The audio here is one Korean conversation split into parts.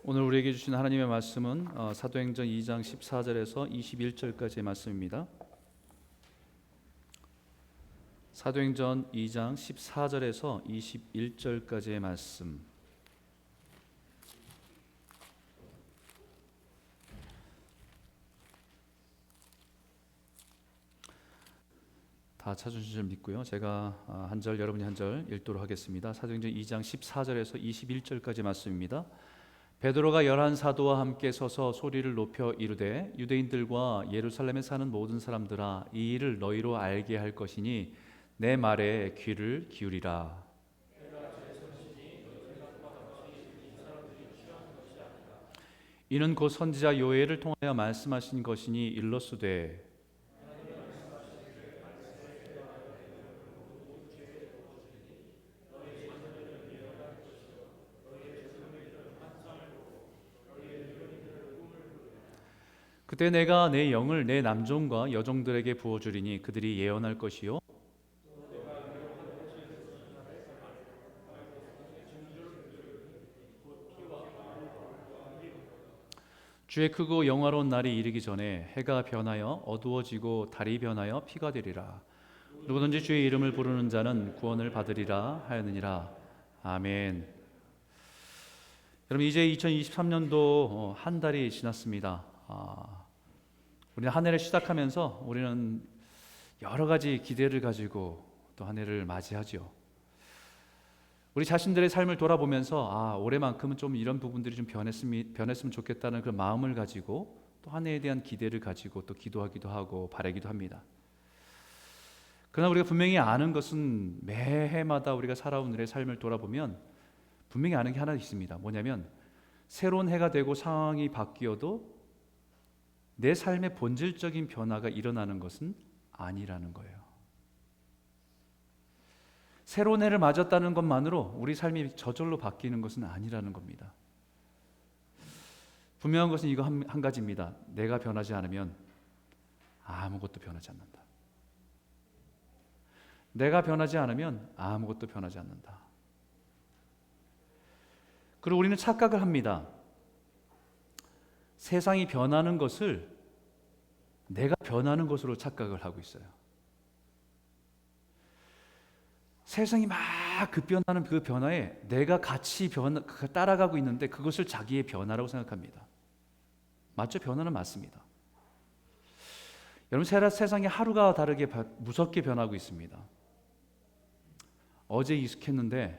오늘 우리에게 주신 하나님의 말씀은 사도행전 2장 14절에서 21절까지의 말씀입니다. 사도행전 2장 14절에서 21절까지의 말씀. 다 찾으신 줄 믿고요. 제가 한 절, 여러분이 한 절 읽도록 하겠습니다. 사도행전 2장 14절에서 21절까지 말씀입니다. 베드로가 11 사도와 함께 서서 소리를 높여 이르되 유대인들과 예루살렘에 사는 모든 사람들아, 이 일을 너희로 알게 할 것이니 내 말에 귀를 기울이라. 이는 곧 선지자 요엘을 통하여 말씀하신 것이니 일러스되 그때 내가 내 영을 내 남종과 여종들에게 부어주리니 그들이 예언할 것이요 주의 크고 영화로운 날이 이르기 전에 해가 변하여 어두워지고 달이 변하여 피가 되리라. 누구든지 주의 이름을 부르는 자는 구원을 받으리라 하였느니라. 아멘. 여러분, 이제 2023년도 한 달이 지났습니다. 우리는 한 해를 시작하면서 우리는 여러 가지 기대를 가지고 또 한 해를 맞이하죠. 우리 자신들의 삶을 돌아보면서 올해만큼은 좀 이런 부분들이 좀 변했으면 좋겠다는 그 마음을 가지고 또 한 해에 대한 기대를 가지고 또 기도하기도 하고 바라기도 합니다. 그러나 우리가 분명히 아는 것은 매해마다 우리가 살아온 우리의 삶을 돌아보면 분명히 아는 게 하나 있습니다. 뭐냐면 새로운 해가 되고 상황이 바뀌어도 내 삶의 본질적인 변화가 일어나는 것은 아니라는 거예요. 새로운 해를 맞았다는 것만으로 우리 삶이 저절로 바뀌는 것은 아니라는 겁니다. 분명한 것은 이거 한 가지입니다. 내가 변하지 않으면 아무것도 변하지 않는다. 내가 변하지 않으면 아무것도 변하지 않는다. 그리고 우리는 착각을 합니다. 세상이 변하는 것을 내가 변하는 것으로 착각을 하고 있어요. 세상이 막 급변하는 그 변화에 내가 같이 따라가고 있는데 그것을 자기의 변화라고 생각합니다. 맞죠? 변화는 맞습니다. 여러분, 세상이 하루가 다르게 무섭게 변하고 있습니다. 어제 익숙했는데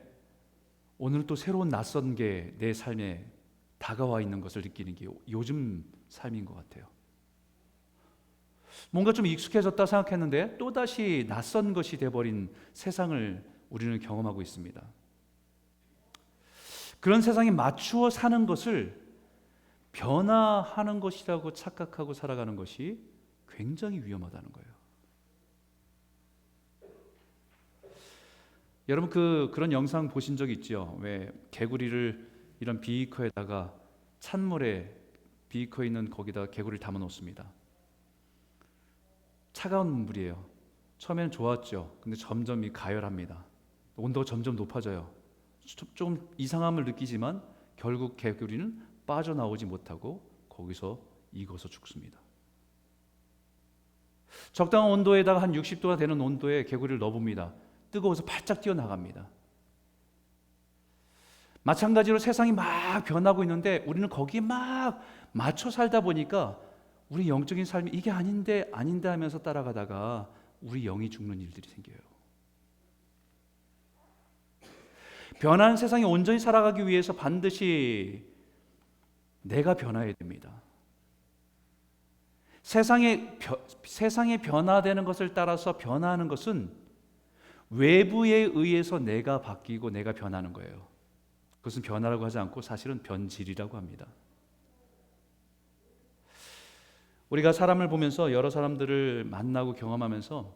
오늘 또 새로운 낯선 게 내 삶에 다가와 있는 것을 느끼는 게 요즘 삶인 것 같아요. 뭔가 좀 익숙해졌다 생각했는데 또다시 낯선 것이 돼버린 세상을 우리는 경험하고 있습니다. 그런 세상에 맞추어 사는 것을 변화하는 것이라고 착각하고 살아가는 것이 굉장히 위험하다는 거예요. 여러분, 그런 영상 보신 적 있죠? 왜 개구리를 이런 비이커에다가 찬물에 비이커에 있는 거기다 개구리를 담아 놓습니다. 차가운 물이에요. 처음에는 좋았죠. 근데 점점 가열합니다. 온도가 점점 높아져요. 좀 이상함을 느끼지만 결국 개구리는 빠져나오지 못하고 거기서 익어서 죽습니다. 적당한 온도에다가 한 60도가 되는 온도에 개구리를 넣어봅니다. 뜨거워서 팔짝 뛰어나갑니다. 마찬가지로 세상이 막 변하고 있는데 우리는 거기에 막 맞춰 살다 보니까 우리 영적인 삶이 이게 아닌데 하면서 따라가다가 우리 영이 죽는 일들이 생겨요. 변한 세상에 온전히 살아가기 위해서 반드시 내가 변화해야 됩니다. 세상에 변화되는 것을 따라서 변화하는 것은 외부에 의해서 내가 바뀌고 내가 변하는 거예요. 그것은 변화라고 하지 않고 사실은 변질이라고 합니다. 우리가 사람을 보면서 여러 사람들을 만나고 경험하면서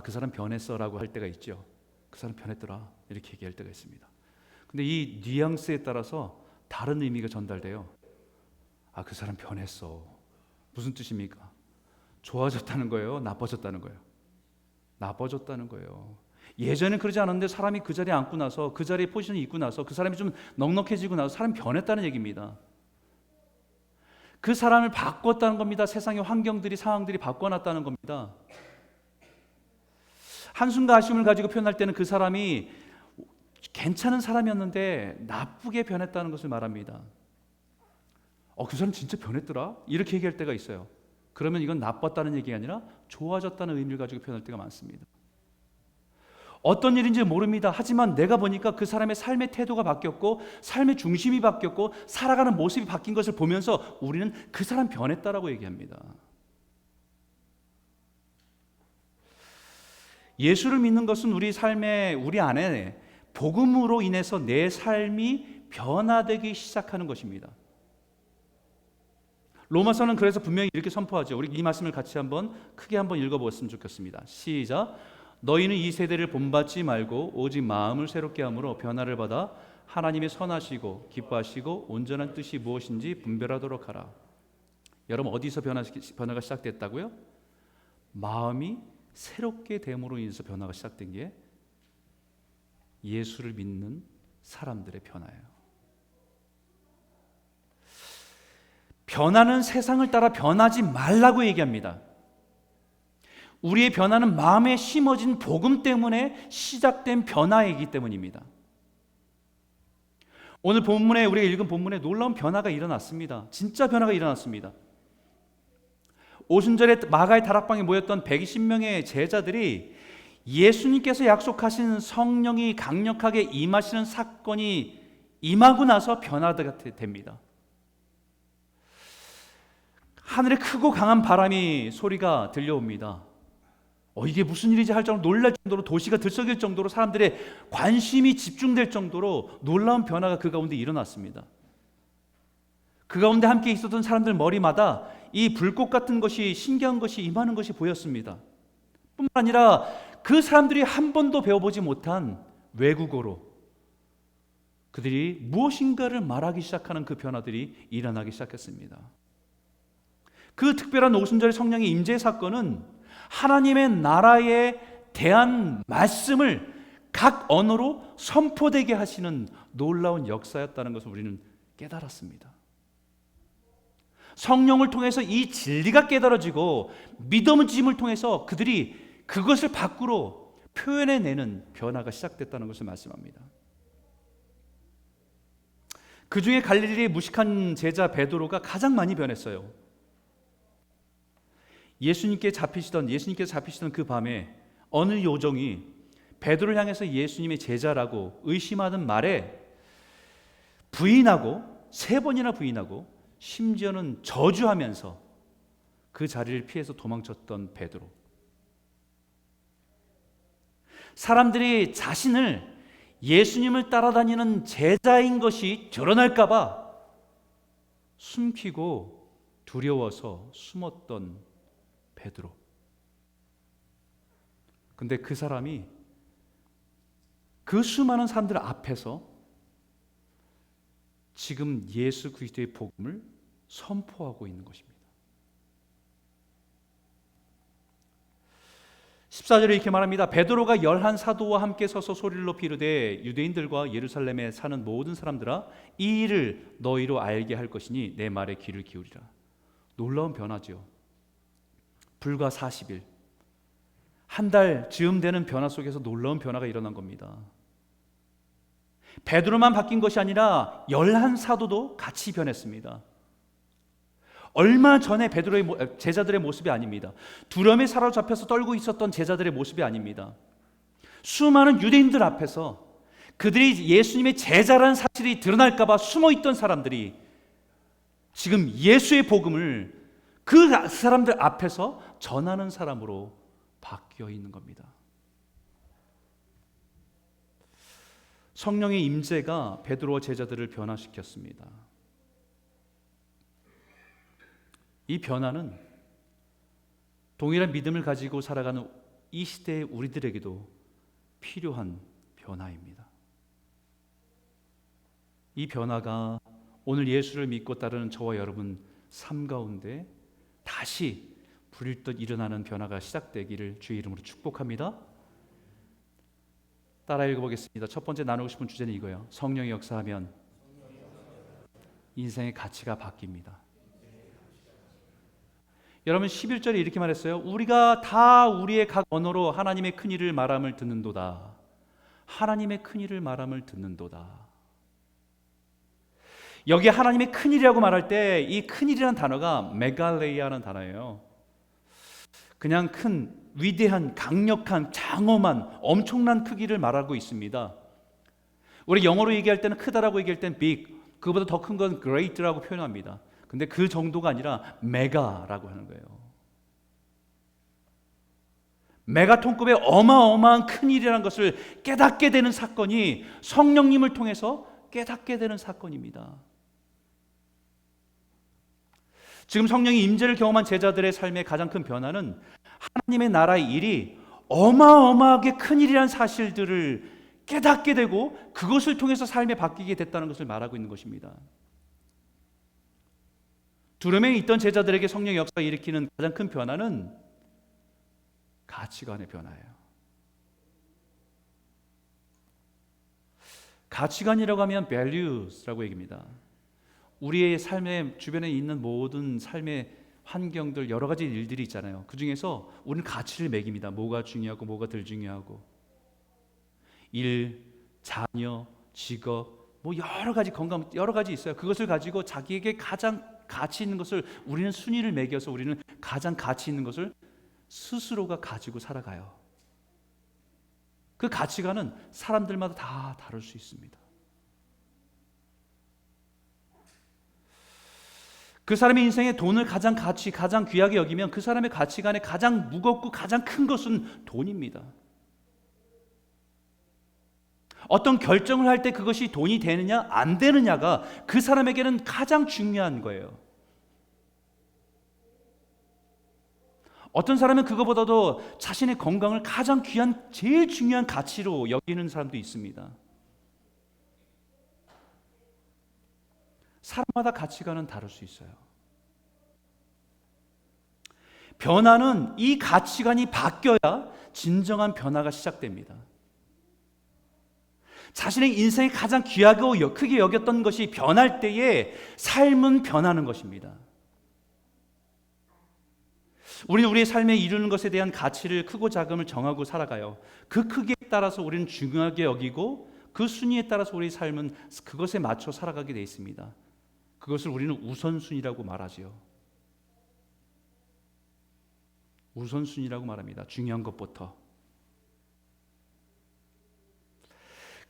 그 사람 변했어 라고 할 때가 있죠. 그 사람 변했더라 이렇게 얘기할 때가 있습니다. 근데 이 뉘앙스에 따라서 다른 의미가 전달돼요. 그 사람 변했어. 무슨 뜻입니까? 좋아졌다는 거예요? 나빠졌다는 거예요? 나빠졌다는 거예요. 예전엔 그러지 않았는데 사람이 그 자리에 앉고 나서, 그 자리에 포지션이 있고 나서, 그 사람이 좀 넉넉해지고 나서 사람이 변했다는 얘기입니다. 그 사람을 바꿨다는 겁니다. 세상의 환경들이, 상황들이 바꿔놨다는 겁니다. 한숨과 아쉬움을 가지고 표현할 때는 그 사람이 괜찮은 사람이었는데 나쁘게 변했다는 것을 말합니다. 그 사람 진짜 변했더라? 이렇게 얘기할 때가 있어요. 그러면 이건 나빴다는 얘기가 아니라 좋아졌다는 의미를 가지고 표현할 때가 많습니다. 어떤 일인지 모릅니다. 하지만 내가 보니까 그 사람의 삶의 태도가 바뀌었고, 삶의 중심이 바뀌었고, 살아가는 모습이 바뀐 것을 보면서 우리는 그 사람 변했다라고 얘기합니다. 예수를 믿는 것은 우리 삶에, 우리 안에 복음으로 인해서 내 삶이 변화되기 시작하는 것입니다. 로마서는 그래서 분명히 이렇게 선포하죠. 우리 이 말씀을 같이 크게 한번 읽어보았으면 좋겠습니다. 시작. 너희는 이 세대를 본받지 말고 오직 마음을 새롭게 함으로 변화를 받아 하나님의 선하시고 기뻐하시고 온전한 뜻이 무엇인지 분별하도록 하라. 여러분, 어디서 변화가 시작됐다고요? 마음이 새롭게 됨으로 인해서 변화가 시작된 게 예수를 믿는 사람들의 변화예요. 변화는 세상을 따라 변하지 말라고 얘기합니다. 우리의 변화는 마음에 심어진 복음 때문에 시작된 변화이기 때문입니다. 오늘 본문에, 우리가 읽은 본문에 놀라운 변화가 일어났습니다. 진짜 변화가 일어났습니다. 오순절에 마가의 다락방에 모였던 120명의 제자들이 예수님께서 약속하신 성령이 강력하게 임하시는 사건이 임하고 나서 변화가 됩니다. 하늘에 크고 강한 바람이 소리가 들려옵니다. 이게 무슨 일이지 할 정도로, 놀랄 정도로, 도시가 들썩일 정도로, 사람들의 관심이 집중될 정도로 놀라운 변화가 그 가운데 일어났습니다. 그 가운데 함께 있었던 사람들 머리마다 이 불꽃 같은 것이, 신기한 것이 임하는 것이 보였습니다. 뿐만 아니라 그 사람들이 한 번도 배워보지 못한 외국어로 그들이 무엇인가를 말하기 시작하는 그 변화들이 일어나기 시작했습니다. 그 특별한 오순절의 성령의 임재 사건은 하나님의 나라에 대한 말씀을 각 언어로 선포되게 하시는 놀라운 역사였다는 것을 우리는 깨달았습니다. 성령을 통해서 이 진리가 깨달아지고 믿음을 통해서 그들이 그것을 밖으로 표현해내는 변화가 시작됐다는 것을 말씀합니다. 그 중에 갈릴리의 무식한 제자 베드로가 가장 많이 변했어요. 예수님께서 잡히시던 그 밤에 어느 요정이 베드로를 향해서 예수님의 제자라고 의심하는 말에 부인하고, 3번이나 부인하고, 심지어는 저주하면서 그 자리를 피해서 도망쳤던 베드로. 사람들이 자신을 예수님을 따라다니는 제자인 것이 드러날까 봐 숨기고 두려워서 숨었던 베드로. 근데 그 사람이 그 수많은 사람들 앞에서 지금 예수 그리스도의 복음을 선포하고 있는 것입니다. 14절에 이렇게 말합니다. 베드로가 11사도와 함께 서서 소리를 높이 이르되 유대인들과 예루살렘에 사는 모든 사람들아, 이 일을 너희로 알게 할 것이니 내 말에 귀를 기울이라. 놀라운 변화죠. 불과 40일, 한 달 즈음 되는 변화 속에서 놀라운 변화가 일어난 겁니다. 베드로만 바뀐 것이 아니라 11사도도 같이 변했습니다. 얼마 전에 베드로의 제자들의 모습이 아닙니다. 두려움에 사로잡혀서 떨고 있었던 제자들의 모습이 아닙니다. 수많은 유대인들 앞에서 그들이 예수님의 제자라는 사실이 드러날까 봐 숨어있던 사람들이 지금 예수의 복음을 그 사람들 앞에서 전하는 사람으로 바뀌어 있는 겁니다. 성령의 임재가 베드로와 제자들을 변화시켰습니다. 이 변화는 동일한 믿음을 가지고 살아가는 이 시대의 우리들에게도 필요한 변화입니다. 이 변화가 오늘 예수를 믿고 따르는 저와 여러분 삶 가운데 다시 불일듯 일어나는 변화가 시작되기를 주의 이름으로 축복합니다. 따라 읽어보겠습니다. 첫 번째 나누고 싶은 주제는 이거예요. 성령이 역사하면 인생의 가치가 바뀝니다. 여러분 11절에 이렇게 말했어요. 우리가 다 우리의 각 언어로 하나님의 큰 일을 말함을 듣는도다. 하나님의 큰 일을 말함을 듣는도다. 여기 하나님의 큰 일이라고 말할 때 이 큰 일이라는 단어가 메갈레이아라는 단어예요. 그냥 큰, 위대한, 강력한, 장엄한, 엄청난 크기를 말하고 있습니다. 우리 영어로 얘기할 때는 크다라고 얘기할 때는 big, 그거보다 더 큰 건 great라고 표현합니다. 근데 그 정도가 아니라 메가라고 하는 거예요. 메가톤급의 어마어마한 큰 일이라는 것을 깨닫게 되는 사건이 성령님을 통해서 깨닫게 되는 사건입니다. 지금 성령의 임재를 경험한 제자들의 삶의 가장 큰 변화는 하나님의 나라의 일이 어마어마하게 큰 일이라는 사실들을 깨닫게 되고 그것을 통해서 삶이 바뀌게 됐다는 것을 말하고 있는 것입니다. 두루명에 있던 제자들에게 성령의 역사가 일으키는 가장 큰 변화는 가치관의 변화예요. 가치관이라고 하면 values라고 얘기합니다. 우리의 삶의 주변에 있는 모든 삶의 환경들, 여러 가지 일들이 있잖아요. 그 중에서 우리는 가치를 매깁니다. 뭐가 중요하고 뭐가 덜 중요하고, 일, 자녀, 직업, 뭐 여러 가지, 건강, 여러 가지 있어요. 그것을 가지고 자기에게 가장 가치 있는 것을 우리는 순위를 매겨서 우리는 가장 가치 있는 것을 스스로가 가지고 살아가요. 그 가치관은 사람들마다 다 다를 수 있습니다. 그 사람의 인생에 돈을 가장 귀하게 여기면 그 사람의 가치관에 가장 무겁고 가장 큰 것은 돈입니다. 어떤 결정을 할 때 그것이 돈이 되느냐 안 되느냐가 그 사람에게는 가장 중요한 거예요. 어떤 사람은 그거보다도 자신의 건강을 가장 귀한, 제일 중요한 가치로 여기는 사람도 있습니다. 사람마다 가치관은 다를 수 있어요. 변화는 이 가치관이 바뀌어야 진정한 변화가 시작됩니다. 자신의 인생에 가장 귀하고 크게 여겼던 것이 변할 때에 삶은 변하는 것입니다. 우리는 우리의 삶에 이루는 것에 대한 가치를 크고 작음을 정하고 살아가요. 그 크기에 따라서 우리는 중요하게 여기고 그 순위에 따라서 우리의 삶은 그것에 맞춰 살아가게 되어 있습니다. 그것을 우리는 우선순위라고 말하지요. 우선순위라고 말합니다. 중요한 것부터.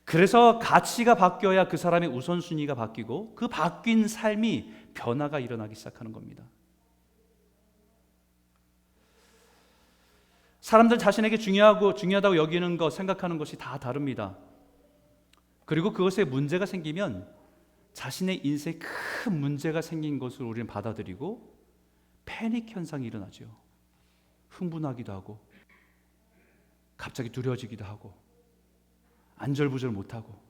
그래서 가치가 바뀌어야 그 사람의 우선순위가 바뀌고 그 바뀐 삶이 변화가 일어나기 시작하는 겁니다. 사람들 자신에게 중요하다고 여기는 것, 생각하는 것이 다 다릅니다. 그리고 그것에 문제가 생기면 자신의 인생에 큰 문제가 생긴 것을 우리는 받아들이고 패닉 현상이 일어나죠. 흥분하기도 하고 갑자기 두려워지기도 하고 안절부절 못하고.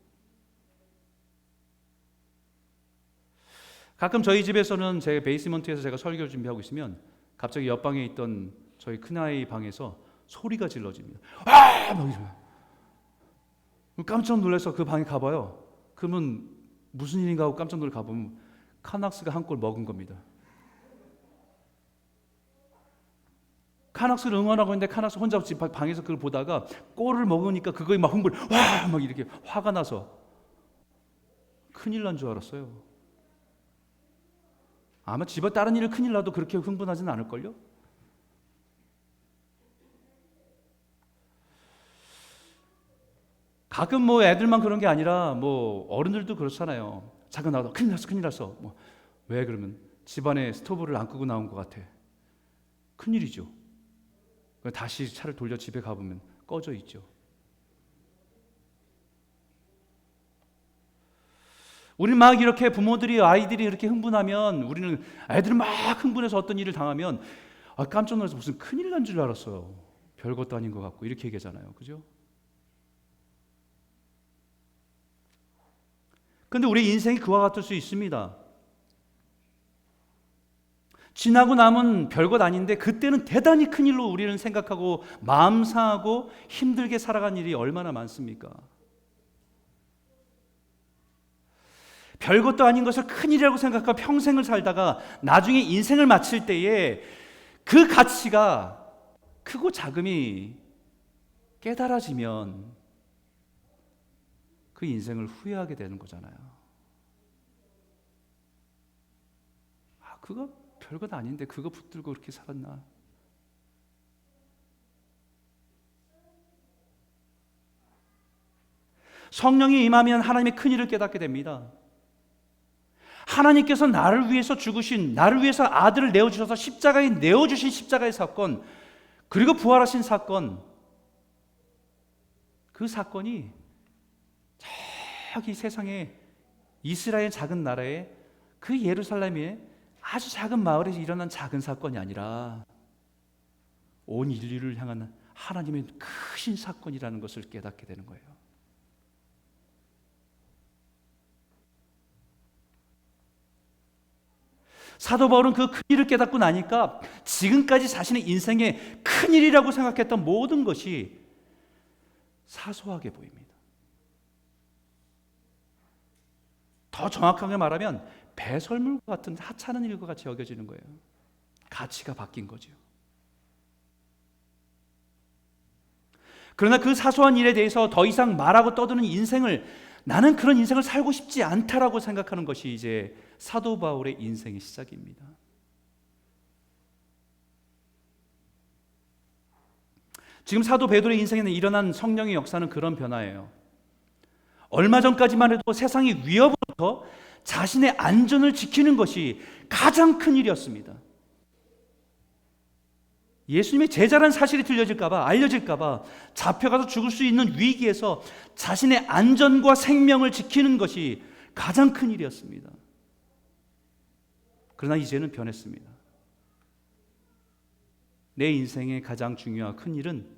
가끔 저희 집에서는 제 베이스먼트에서 제가 설교를 준비하고 있으면 갑자기 옆방에 있던 저희 큰아이 방에서 소리가 질러집니다. 아! 막 이래요. 깜짝 놀라서 그 방에 가봐요. 그러면 무슨 일인가 하고 깜짝 놀라 가보면 카낙스가 한 골 먹은 겁니다. 카낙스를 응원하고 있는데 카낙스 혼자 집 방에서 그걸 보다가 골을 먹으니까 그거에 막 흥분, 와! 막 이렇게 화가 나서 큰일 난 줄 알았어요. 아마 집에 다른 일을 큰일 나도 그렇게 흥분하지는 않을걸요? 가끔 뭐 애들만 그런 게 아니라 뭐 어른들도 그렇잖아요. 잠깐 나가다 큰일 났어. 뭐 왜 그러면 집안에 스토브를 안 끄고 나온 것 같아. 큰일이죠. 다시 차를 돌려 집에 가보면 꺼져 있죠. 우리는 막 이렇게 부모들이 아이들이 이렇게 흥분하면 우리는 애들은 막 흥분해서 어떤 일을 당하면 깜짝 놀라서 무슨 큰일 난 줄 알았어요. 별것도 아닌 것 같고 이렇게 얘기하잖아요. 그죠? 그런데 우리 인생이 그와 같을 수 있습니다. 지나고 남은 별것 아닌데 그때는 대단히 큰 일로 우리는 생각하고 마음 상하고 힘들게 살아간 일이 얼마나 많습니까? 별것도 아닌 것을 큰일이라고 생각하고 평생을 살다가 나중에 인생을 마칠 때에 그 가치가 크고 작음이 깨달아지면 그 인생을 후회하게 되는 거잖아요. 그거 별것 아닌데 그거 붙들고 그렇게 살았나? 성령이 임하면 하나님의 큰일을 깨닫게 됩니다. 하나님께서 나를 위해서 죽으신, 나를 위해서 아들을 내어주셔서 십자가에 내어주신 십자가의 사건, 그리고 부활하신 사건, 그 사건이 저기 세상에 이스라엘 작은 나라에 그 예루살렘에 아주 작은 마을에서 일어난 작은 사건이 아니라 온 인류를 향한 하나님의 크신 사건이라는 것을 깨닫게 되는 거예요. 사도 바울은 그 큰일을 깨닫고 나니까 지금까지 자신의 인생의 큰일이라고 생각했던 모든 것이 사소하게 보입니다. 더 정확하게 말하면 배설물과 같은 하찮은 일과 같이 여겨지는 거예요. 가치가 바뀐 거죠. 그러나 그 사소한 일에 대해서 더 이상 말하고 떠드는 인생을, 나는 그런 인생을 살고 싶지 않다라고 생각하는 것이 이제 사도 바울의 인생의 시작입니다. 지금 사도 베드로의 인생에는 일어난 성령의 역사는 그런 변화예요. 얼마 전까지만 해도 세상의 위협으로부터 자신의 안전을 지키는 것이 가장 큰 일이었습니다. 예수님의 제자라는 사실이 들려질까봐, 알려질까봐 잡혀가서 죽을 수 있는 위기에서 자신의 안전과 생명을 지키는 것이 가장 큰 일이었습니다. 그러나 이제는 변했습니다. 내 인생의 가장 중요한 큰 일은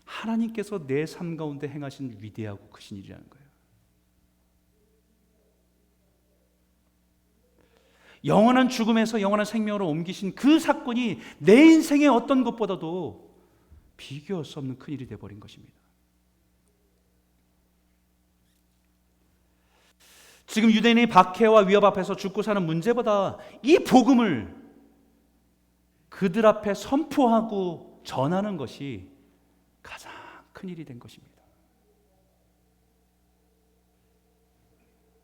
하나님께서 내 삶 가운데 행하신 위대하고 크신 일이라는 거예요. 영원한 죽음에서 영원한 생명으로 옮기신 그 사건이 내 인생의 어떤 것보다도 비교할 수 없는 큰일이 되어버린 것입니다. 지금 유대인의 박해와 위협 앞에서 죽고 사는 문제보다 이 복음을 그들 앞에 선포하고 전하는 것이 가장 큰일이 된 것입니다.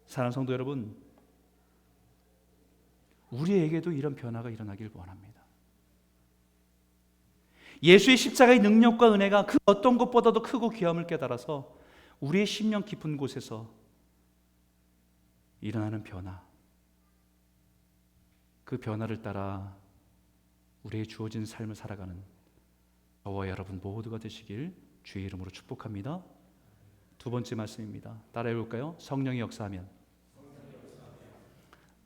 사랑하는 성도 여러분, 우리에게도 이런 변화가 일어나길 원합니다. 예수의 십자가의 능력과 은혜가 그 어떤 것보다도 크고 귀함을 깨달아서 우리의 심령 깊은 곳에서 일어나는 변화, 그 변화를 따라 우리의 주어진 삶을 살아가는 저와 여러분 모두가 되시길 주의 이름으로 축복합니다. 두 번째 말씀입니다. 따라해 볼까요? 성령이 역사하면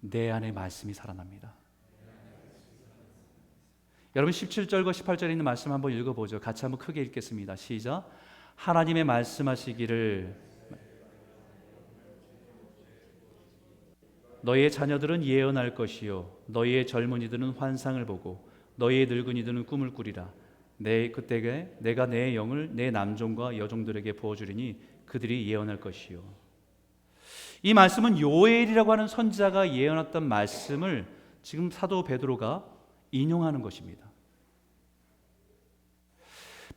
내 안에 말씀이 살아납니다. 여러분 17절과 18절에 있는 말씀 한번 읽어보죠. 같이 한번 크게 읽겠습니다. 시작. 하나님의 말씀하시기를 너희의 자녀들은 예언할 것이요 너희의 젊은이들은 환상을 보고 너희의 늙은이들은 꿈을 꾸리라. 그때에 내가 내 영을 내 남종과 여종들에게 부어주리니 그들이 예언할 것이요. 이 말씀은 요엘이라고 하는 선지자가 예언했던 말씀을 지금 사도 베드로가 인용하는 것입니다.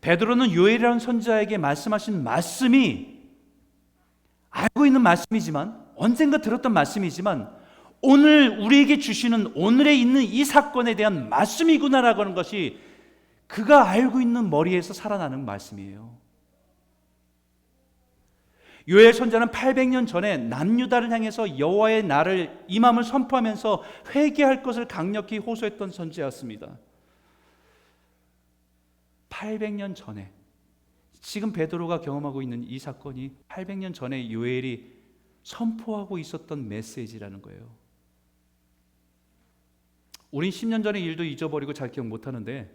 베드로는 요엘이라는 선지자에게 말씀하신 말씀이 알고 있는 말씀이지만, 언젠가 들었던 말씀이지만 오늘 우리에게 주시는 오늘에 있는 이 사건에 대한 말씀이구나라고 하는 것이 그가 알고 있는 머리에서 살아나는 말씀이에요. 요엘 선지자는 800년 전에 남유다를 향해서 여호와의 날을 임함을 선포하면서 회개할 것을 강력히 호소했던 선지자였습니다. 800년 전에, 지금 베드로가 경험하고 있는 이 사건이 800년 전에 요엘이 선포하고 있었던 메시지라는 거예요. 우린 10년 전의 일도 잊어버리고 잘 기억 못하는데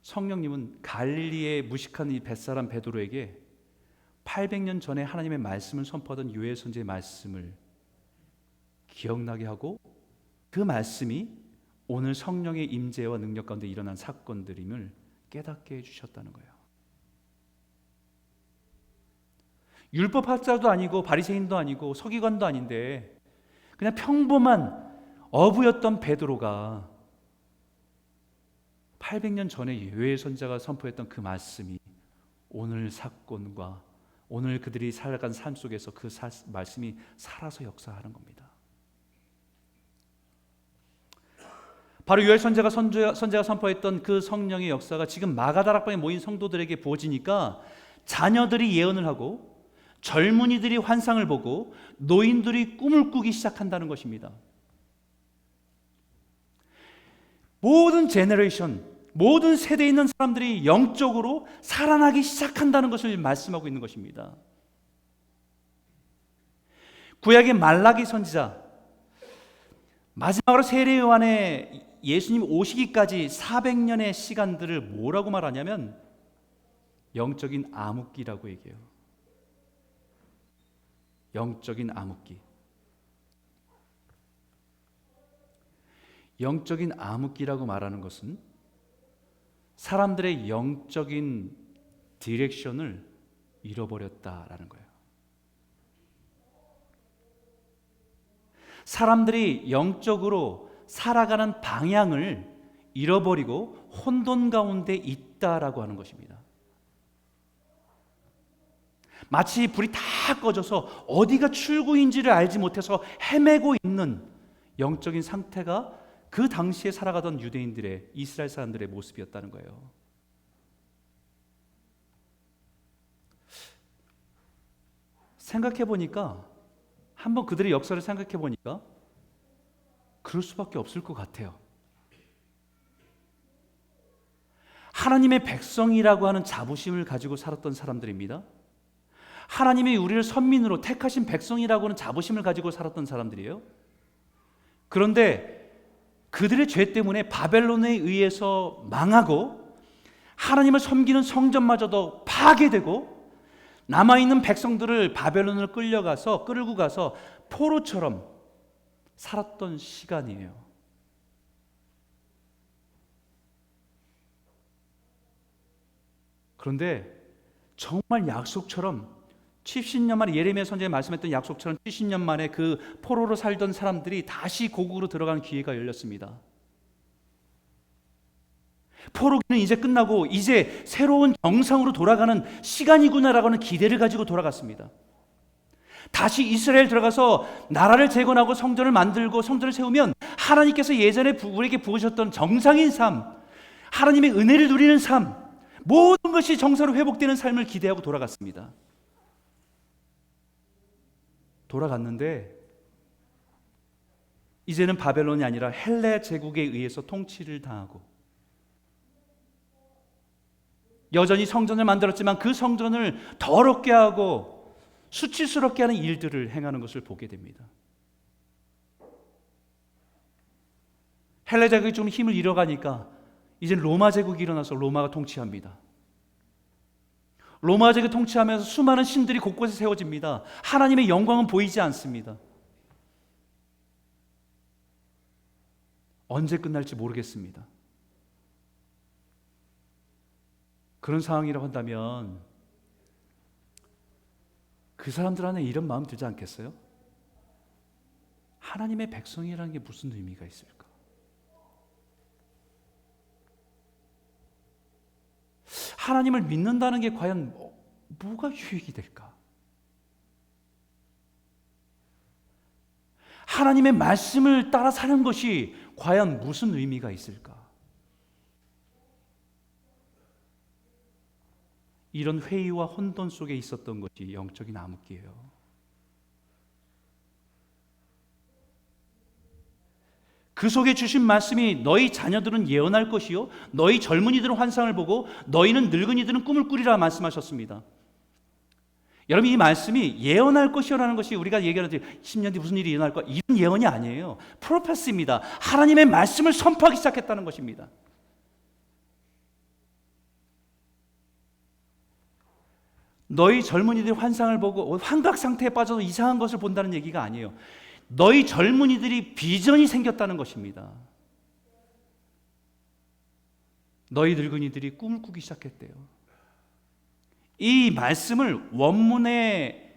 성령님은 갈릴리의 무식한 이 뱃사람 베드로에게 800년 전에 하나님의 말씀을 선포하던 요엘 선지자의 말씀을 기억나게 하고 그 말씀이 오늘 성령의 임재와 능력 가운데 일어난 사건들임을 깨닫게 해주셨다는 거예요. 율법학자도 아니고 바리새인도 아니고 서기관도 아닌데 그냥 평범한 어부였던 베드로가 800년 전에 요엘 선지자가 선포했던 그 말씀이 오늘 사건과 오늘 그들이 살아간 삶 속에서 그 말씀이 살아서 역사하는 겁니다. 바로 요엘 선지자가 선포했던 그 성령의 역사가 지금 마가다락방에 모인 성도들에게 부어지니까 자녀들이 예언을 하고 젊은이들이 환상을 보고 노인들이 꿈을 꾸기 시작한다는 것입니다. 모든 제너레이션, 모든 세대에 있는 사람들이 영적으로 살아나기 시작한다는 것을 말씀하고 있는 것입니다. 구약의 말라기 선지자, 마지막으로 세례 요한의 예수님 오시기까지 400년의 시간들을 뭐라고 말하냐면 영적인 암흑기라고 얘기해요. 영적인 암흑기. 영적인 암흑기라고 말하는 것은 사람들의 영적인 디렉션을 잃어버렸다라는 거예요. 사람들이 영적으로 살아가는 방향을 잃어버리고 혼돈 가운데 있다라고 하는 것입니다. 마치 불이 다 꺼져서 어디가 출구인지를 알지 못해서 헤매고 있는 영적인 상태가 그 당시에 살아가던 유대인들의, 이스라엘 사람들의 모습이었다는 거예요. 생각해보니까, 한번 그들의 역사를 생각해보니까 그럴 수밖에 없을 것 같아요. 하나님의 백성이라고 하는 자부심을 가지고 살았던 사람들입니다. 하나님이 우리를 선민으로 택하신 백성이라고 하는 자부심을 가지고 살았던 사람들이에요. 그런데 그들의 죄 때문에 바벨론에 의해서 망하고 하나님을 섬기는 성전마저도 파괴되고 남아있는 백성들을 바벨론을 끌고 가서 포로처럼 살았던 시간이에요. 그런데 정말 약속처럼 70년 만에 예레미야 선지자가 말씀했던 약속처럼 70년 만에 그 포로로 살던 사람들이 다시 고국으로 들어가는 기회가 열렸습니다. 포로기는 이제 끝나고 이제 새로운 정상으로 돌아가는 시간이구나라고 하는 기대를 가지고 돌아갔습니다. 다시 이스라엘 들어가서 나라를 재건하고 성전을 만들고 성전을 세우면 하나님께서 예전에 우리에게 부으셨던 정상인 삶, 하나님의 은혜를 누리는 삶, 모든 것이 정상으로 회복되는 삶을 기대하고 돌아갔습니다. 돌아갔는데 이제는 바벨론이 아니라 헬레 제국에 의해서 통치를 당하고 여전히 성전을 만들었지만 그 성전을 더럽게 하고 수치스럽게 하는 일들을 행하는 것을 보게 됩니다. 헬레 제국이 좀 힘을 잃어가니까 이제 로마 제국이 일어나서 로마가 통치합니다. 로마 제국이 통치하면서 수많은 신들이 곳곳에 세워집니다. 하나님의 영광은 보이지 않습니다. 언제 끝날지 모르겠습니다. 그런 상황이라고 한다면 그 사람들 안에 이런 마음 들지 않겠어요? 하나님의 백성이라는 게 무슨 의미가 있을까? 하나님을 믿는다는 게 과연 뭐가 유익이 될까? 하나님의 말씀을 따라 사는 것이 과연 무슨 의미가 있을까? 이런 회의와 혼돈 속에 있었던 것이 영적인 암흑기예요. 그 속에 주신 말씀이 너희 자녀들은 예언할 것이요 너희 젊은이들은 환상을 보고 너희는 늙은이들은 꿈을 꾸리라 말씀하셨습니다. 여러분, 이 말씀이 예언할 것이라는 것이 우리가 얘기하는 10년 뒤 무슨 일이 일어날 거야, 이런 예언이 아니에요. 프로페시입니다. 하나님의 말씀을 선포하기 시작했다는 것입니다. 너희 젊은이들이 환상을 보고 환각 상태에 빠져서 이상한 것을 본다는 얘기가 아니에요. 너희 젊은이들이 비전이 생겼다는 것입니다. 너희 늙은이들이 꿈을 꾸기 시작했대요. 이 말씀을 원문의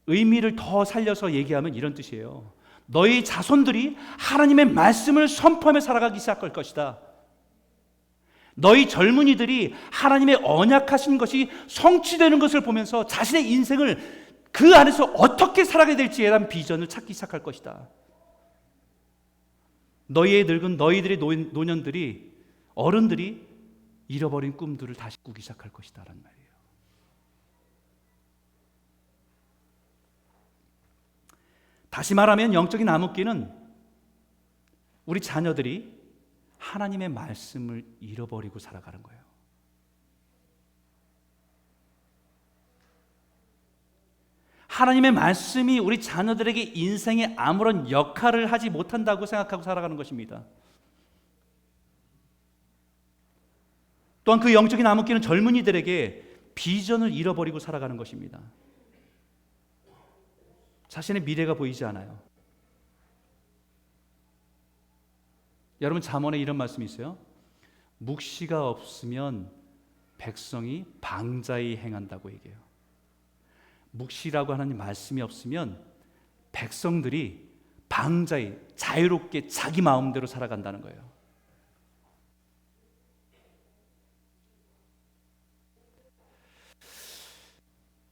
의미를 더 살려서 얘기하면 이런 뜻이에요. 너희 자손들이 하나님의 말씀을 선포하며 살아가기 시작할 것이다. 너희 젊은이들이 하나님의 언약하신 것이 성취되는 것을 보면서 자신의 인생을 그 안에서 어떻게 살아가야 될지에 대한 비전을 찾기 시작할 것이다. 너희의 늙은 너희들의 노년들이, 어른들이 잃어버린 꿈들을 다시 꾸기 시작할 것이다 라는 말이에요. 다시 말하면 영적인 암흑기는 우리 자녀들이 하나님의 말씀을 잃어버리고 살아가는 거예요. 하나님의 말씀이 우리 자녀들에게 인생에 아무런 역할을 하지 못한다고 생각하고 살아가는 것입니다. 또한 그 영적인 암흑기는 젊은이들에게 비전을 잃어버리고 살아가는 것입니다. 자신의 미래가 보이지 않아요. 여러분, 잠언에 이런 말씀이 있어요. 묵시가 없으면 백성이 방자히 행한다고 얘기해요. 묵시라고 하는 말씀이 없으면 백성들이 방자히 자유롭게 자기 마음대로 살아간다는 거예요.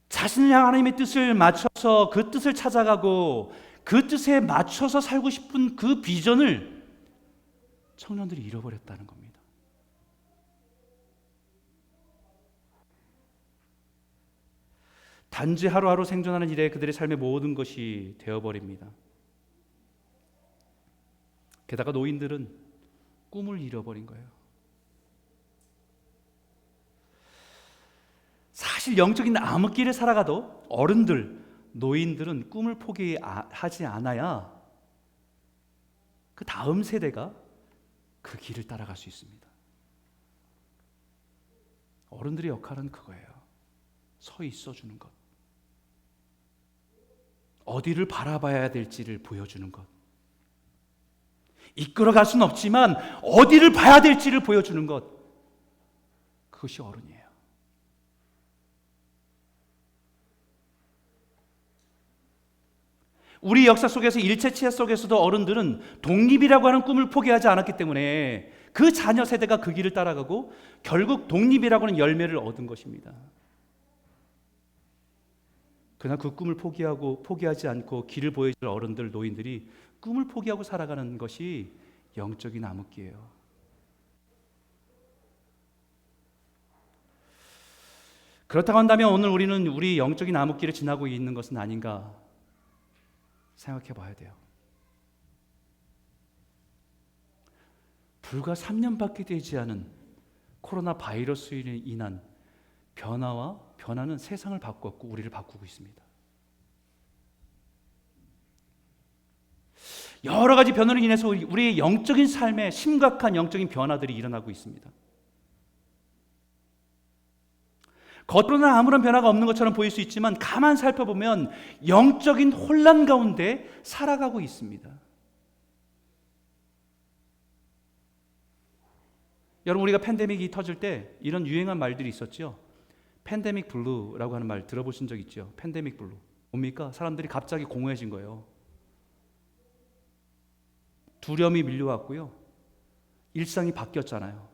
자신을 향한 하나님의 뜻을 맞춰서 그 뜻을 찾아가고 그 뜻에 맞춰서 살고 싶은 그 비전을 청년들이 잃어버렸다는 겁니다. 단지 하루하루 생존하는 일에 그들의 삶의 모든 것이 되어버립니다. 게다가 노인들은 꿈을 잃어버린 거예요. 사실 영적인 암흑기를 살아가도 어른들, 노인들은 꿈을 포기하지 않아야 그 다음 세대가 그 길을 따라갈 수 있습니다. 어른들의 역할은 그거예요. 서 있어주는 것. 어디를 바라봐야 될지를 보여주는 것. 이끌어갈 수는 없지만 어디를 봐야 될지를 보여주는 것. 그것이 어른이에요. 우리 역사 속에서 일체치하 속에서도 어른들은 독립이라고 하는 꿈을 포기하지 않았기 때문에 그 자녀 세대가 그 길을 따라가고 결국 독립이라고 하는 열매를 얻은 것입니다. 그러나 그 꿈을 포기하지 않고 길을 보여줄 어른들, 노인들이 꿈을 포기하고 살아가는 것이 영적인 암흑기예요. 그렇다고 한다면 오늘 우리는 우리 영적인 암흑기를 지나고 있는 것은 아닌가 생각해 봐야 돼요. 불과 3년밖에 되지 않은 코로나 바이러스로 인한 변화는 세상을 바꿨고 우리를 바꾸고 있습니다. 여러 가지 변화로 인해서 우리의 영적인 삶에 심각한 영적인 변화들이 일어나고 있습니다. 겉으로는 아무런 변화가 없는 것처럼 보일 수 있지만 가만 살펴보면 영적인 혼란 가운데 살아가고 있습니다. 여러분, 우리가 팬데믹이 터질 때 이런 유행한 말들이 있었죠. 팬데믹 블루라고 하는 말 들어보신 적 있죠? 팬데믹 블루. 뭡니까? 사람들이 갑자기 공허해진 거예요. 두려움이 밀려왔고요. 일상이 바뀌었잖아요.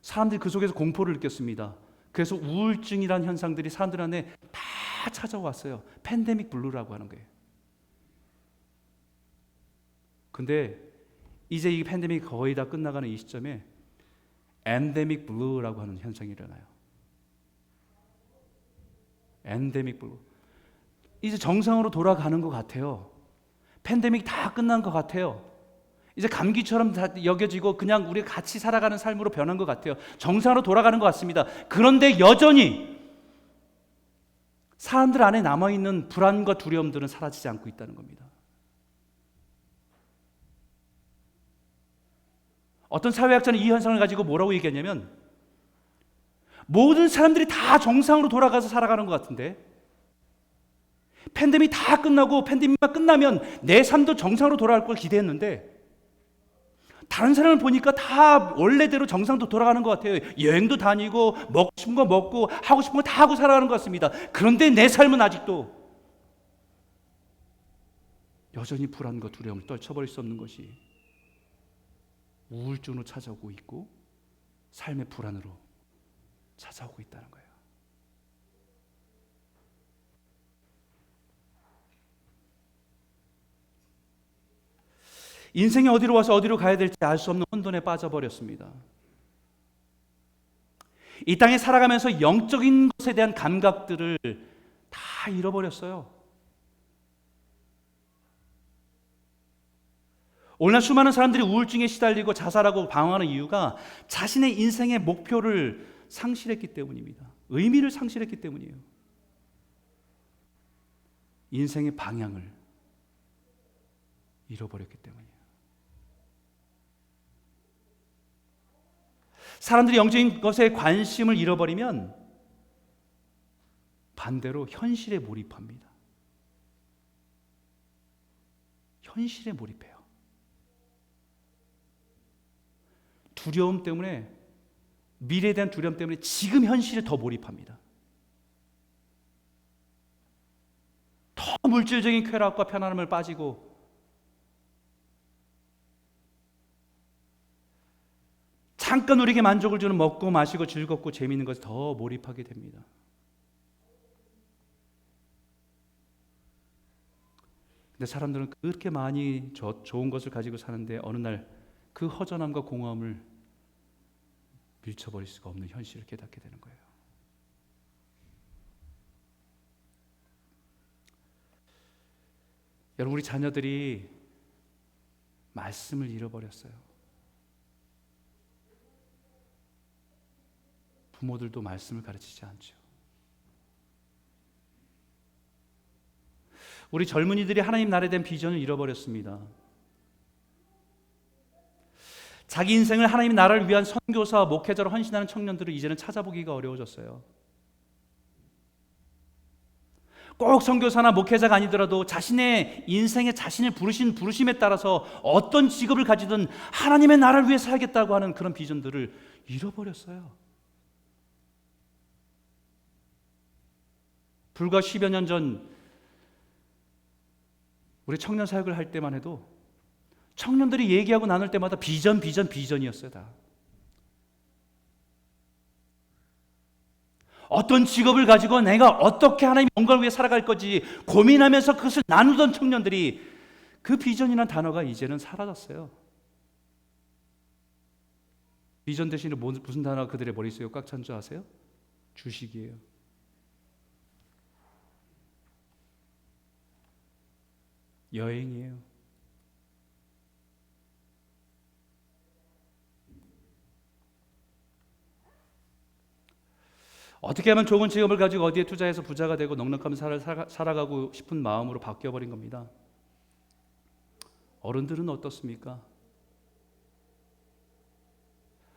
사람들이 그 속에서 공포를 느꼈습니다. 그래서 우울증이라는 현상들이 사람들 안에 다 찾아왔어요. 팬데믹 블루라고 하는 거예요. 근데 이제 이 팬데믹이 거의 다 끝나가는 이 시점에 엔데믹 블루라고 하는 현상이 일어나요. 엔데믹 블루. 이제 정상으로 돌아가는 것 같아요. 팬데믹 다 끝난 것 같아요. 이제 감기처럼 다 여겨지고 그냥 우리가 같이 살아가는 삶으로 변한 것 같아요. 정상으로 돌아가는 것 같습니다. 그런데 여전히 사람들 안에 남아있는 불안과 두려움들은 사라지지 않고 있다는 겁니다. 어떤 사회학자는 이 현상을 가지고 뭐라고 얘기하냐면 모든 사람들이 다 정상으로 돌아가서 살아가는 것 같은데 팬데믹 다 끝나고 팬데믹만 끝나면 내 삶도 정상으로 돌아갈 걸 기대했는데 다른 사람을 보니까 다 원래대로 정상도 돌아가는 것 같아요. 여행도 다니고 먹고 싶은 거 먹고 하고 싶은 거 다 하고 살아가는 것 같습니다. 그런데 내 삶은 아직도 여전히 불안과 두려움을 떨쳐버릴 수 없는 것이 우울증으로 찾아오고 있고 삶의 불안으로 찾아오고 있다는 거예요. 인생이 어디로 와서 어디로 가야 될지 알 수 없는 혼돈에 빠져버렸습니다. 이 땅에 살아가면서 영적인 것에 대한 감각들을 다 잃어버렸어요. 오늘날 수많은 사람들이 우울증에 시달리고 자살하고 방황하는 이유가 자신의 인생의 목표를 상실했기 때문입니다. 의미를 상실했기 때문이에요. 인생의 방향을 잃어버렸기 때문이에요. 사람들이 영적인 것에 관심을 잃어버리면 반대로 현실에 몰입합니다. 현실에 몰입해요. 두려움 때문에, 미래에 대한 두려움 때문에 지금 현실에 더 몰입합니다. 더 물질적인 쾌락과 편안함을 빠지고 잠깐 우리에게 만족을 주는 먹고 마시고 즐겁고 재미있는 것에 더 몰입하게 됩니다. 근데 사람들은 그렇게 많이 좋은 것을 가지고 사는데 어느 날 그 허전함과 공허함을 밀쳐버릴 수가 없는 현실을 깨닫게 되는 거예요. 여러분, 우리 자녀들이 말씀을 잃어버렸어요. 부모들도 말씀을 가르치지 않죠. 우리 젊은이들이 하나님 나라에 대한 비전을 잃어버렸습니다. 자기 인생을 하나님의 나라를 위한 선교사와 목회자로 헌신하는 청년들을 이제는 찾아보기가 어려워졌어요. 꼭 선교사나 목회자가 아니더라도 자신의 인생에 자신을 부르신 부르심에 따라서 어떤 직업을 가지든 하나님의 나라를 위해 살겠다고 하는 그런 비전들을 잃어버렸어요. 불과 10여 년 전 우리 청년 사역을 할 때만 해도 청년들이 얘기하고 나눌 때마다 비전이었어요. 다. 어떤 직업을 가지고 내가 어떻게 하나님의 영광을 위해 살아갈 거지 고민하면서 그것을 나누던 청년들이 그 비전이라는 단어가 이제는 사라졌어요. 비전 대신에 무슨 단어가 그들의 머릿속에 꽉 찬 줄 아세요? 주식이에요. 여행이에요. 어떻게 하면 좋은 직업을 가지고 어디에 투자해서 부자가 되고 넉넉한 삶을 살아가고 싶은 마음으로 바뀌어버린 겁니다. 어른들은 어떻습니까?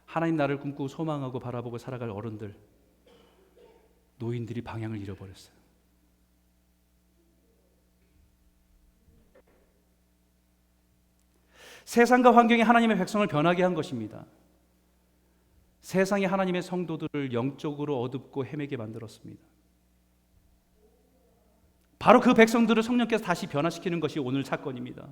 하나님 나라를 꿈꾸고 소망하고 바라보고 살아갈 어른들, 노인들이 방향을 잃어버렸어요. 세상과 환경이 하나님의 백성을 변하게 한 것입니다. 세상이 하나님의 성도들을 영적으로 어둡고 헤매게 만들었습니다. 바로 그 백성들을 성령께서 다시 변화시키는 것이 오늘 사건입니다.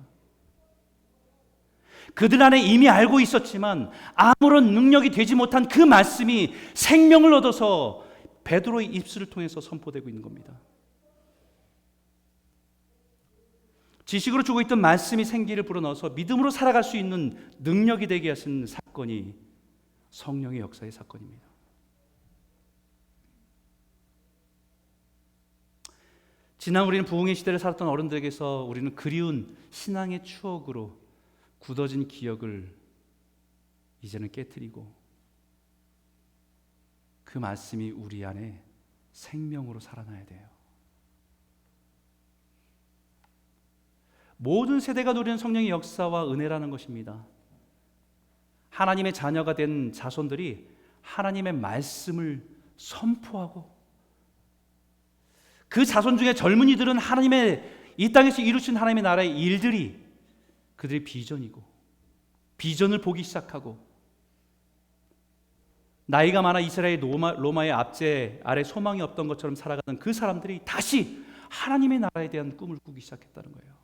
그들 안에 이미 알고 있었지만 아무런 능력이 되지 못한 그 말씀이 생명을 얻어서 베드로의 입술을 통해서 선포되고 있는 겁니다. 지식으로 주고 있던 말씀이 생기를 불어넣어서 믿음으로 살아갈 수 있는 능력이 되게 하신 사건이 성령의 역사의 사건입니다. 지난 우리는 부흥의 시대를 살았던 어른들에게서 우리는 그리운 신앙의 추억으로 굳어진 기억을 이제는 깨트리고 그 말씀이 우리 안에 생명으로 살아나야 돼요. 모든 세대가 누리는 성령의 역사와 은혜라는 것입니다. 하나님의 자녀가 된 자손들이 하나님의 말씀을 선포하고 그 자손 중에 젊은이들은 하나님의 이 땅에서 이루신 하나님의 나라의 일들이 그들의 비전이고 비전을 보기 시작하고, 나이가 많아 이스라엘 로마의 압제 아래 소망이 없던 것처럼 살아가는 그 사람들이 다시 하나님의 나라에 대한 꿈을 꾸기 시작했다는 거예요.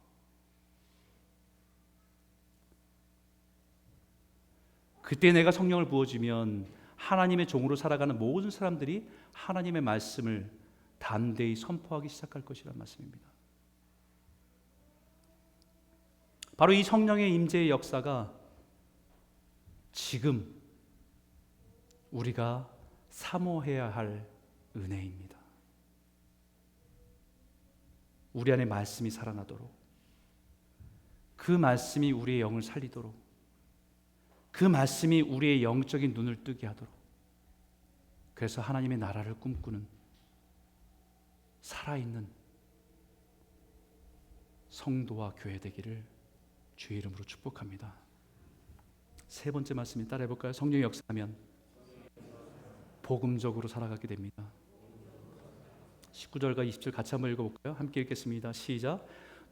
그때 내가 성령을 부어주면 하나님의 종으로 살아가는 모든 사람들이 하나님의 말씀을 담대히 선포하기 시작할 것이라는 말씀입니다. 바로 이 성령의 임재의 역사가 지금 우리가 사모해야 할 은혜입니다. 우리 안에 말씀이 살아나도록, 그 말씀이 우리의 영을 살리도록, 그 말씀이 우리의 영적인 눈을 뜨게 하도록, 그래서 하나님의 나라를 꿈꾸는 살아있는 성도와 교회 되기를 주의 이름으로 축복합니다. 세 번째 말씀이 따라해 볼까요? 성령의 역사하면 복음적으로 살아가게 됩니다. 19절과 20절 같이 한번 읽어볼까요? 함께 읽겠습니다. 시작.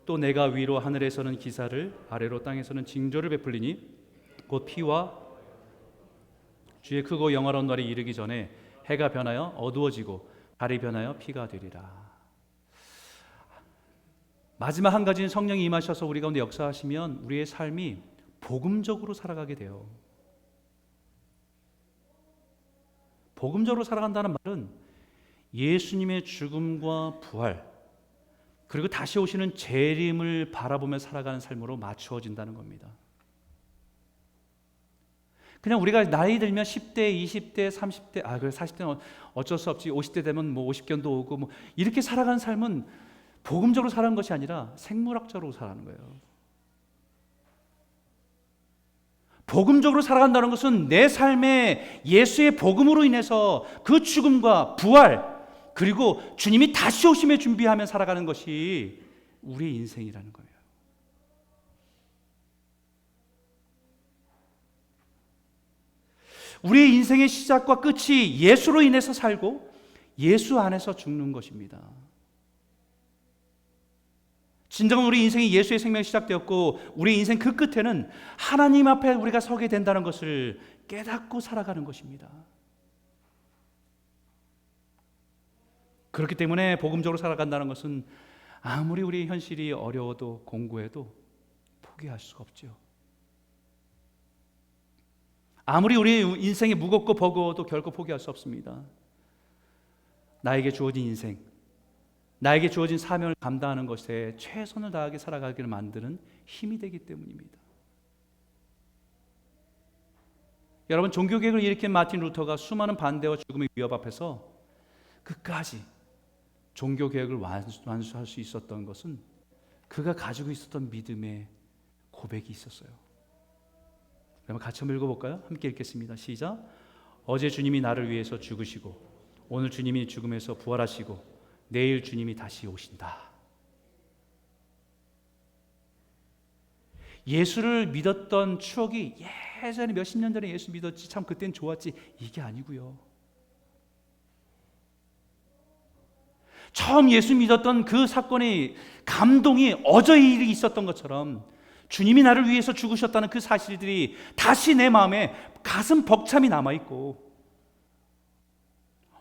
또 내가 위로 하늘에서는 기사를, 아래로 땅에서는 징조를 베풀리니 곧 피와 주의 크고 영화로운 날이 이르기 전에 해가 변하여 어두워지고 달이 변하여 피가 되리라. 마지막 한 가지는 성령이 임하셔서 우리 가운데 역사하시면 우리의 삶이 복음적으로 살아가게 돼요. 복음적으로 살아간다는 말은 예수님의 죽음과 부활, 그리고 다시 오시는 재림을 바라보며 살아가는 삶으로 맞추어진다는 겁니다. 그냥 우리가 나이 들면 10대, 20대, 30대, 그래 40대는 어쩔 수 없지, 50대 되면 뭐 50견도 오고 뭐 이렇게 살아가는 삶은 복음적으로 살아가는 것이 아니라 생물학적으로 살아가는 거예요. 복음적으로 살아간다는 것은 내 삶에 예수의 복음으로 인해서 그 죽음과 부활, 그리고 주님이 다시 오심에 준비하며 살아가는 것이 우리의 인생이라는 거예요. 우리의 인생의 시작과 끝이 예수로 인해서 살고 예수 안에서 죽는 것입니다. 진정한 우리 인생이 예수의 생명이 시작되었고 우리 인생 그 끝에는 하나님 앞에 우리가 서게 된다는 것을 깨닫고 살아가는 것입니다. 그렇기 때문에 복음적으로 살아간다는 것은 아무리 우리의 현실이 어려워도 공고해도 포기할 수가 없죠. 아무리 우리의 인생이 무겁고 버거워도 결코 포기할 수 없습니다. 나에게 주어진 인생, 나에게 주어진 사명을 감당하는 것에 최선을 다하게 살아가기를 만드는 힘이 되기 때문입니다. 여러분, 종교개혁을 일으킨 마틴 루터가 수많은 반대와 죽음의 위협 앞에서 끝까지 종교개혁을 완수할 수 있었던 것은 그가 가지고 있었던 믿음의 고백이 있었어요. 그러면 같이 한번 읽어볼까요? 함께 읽겠습니다. 시작. 어제 주님이 나를 위해서 죽으시고 오늘 주님이 죽음에서 부활하시고 내일 주님이 다시 오신다. 예수를 믿었던 추억이 예전에 몇십 년 전에 예수 믿었지 참 그땐 좋았지 이게 아니고요. 처음 예수 믿었던 그 사건의 감동이 어제의 일이 있었던 것처럼 주님이 나를 위해서 죽으셨다는 그 사실들이 다시 내 마음에 가슴 벅참이 남아있고